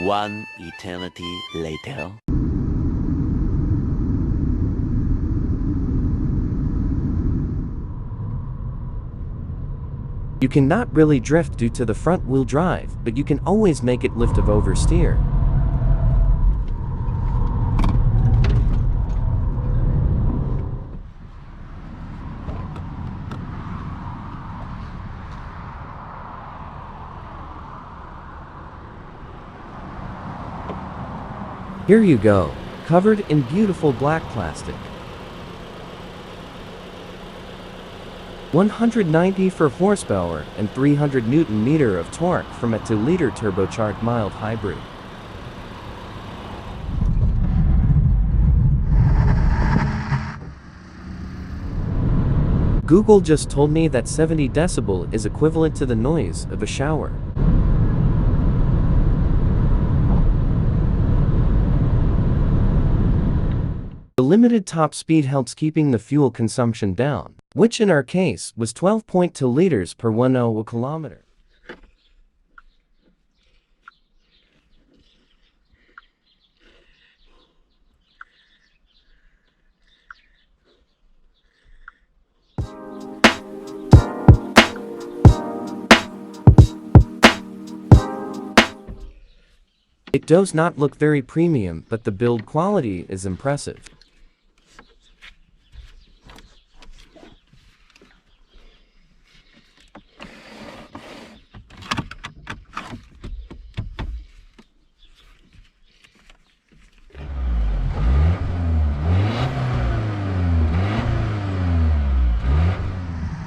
One eternity later. You cannot really drift due to the front-wheel drive, but you can always make it lift of oversteer. Here you go, covered in beautiful black plastic. 194 horsepower and 300 Newton-meter of torque from a 2-liter turbocharged mild hybrid. Google just told me that 70 decibel is equivalent to the noise of a shower. The limited top speed helps keeping the fuel consumption down, which in our case was 12.2 liters per 100 kilometer. It does not look very premium, but the build quality is impressive.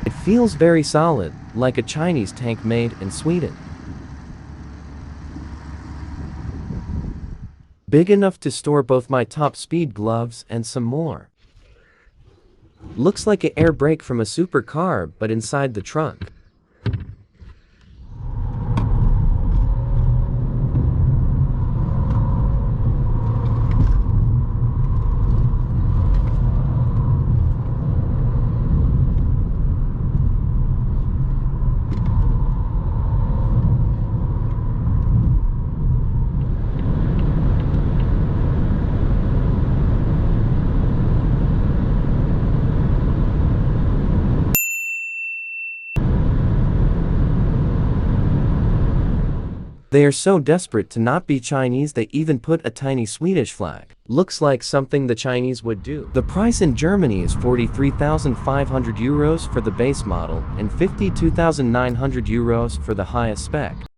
It feels very solid, like a Chinese tank made in Sweden. Big enough to store both my top speed gloves and some more. Looks like an air brake from a supercar, but inside the trunk. They are so desperate to not be Chinese they even put a tiny Swedish flag. Looks like something the Chinese would do. The price in Germany is 43,500 euros for the base model and 52,900 euros for the highest spec.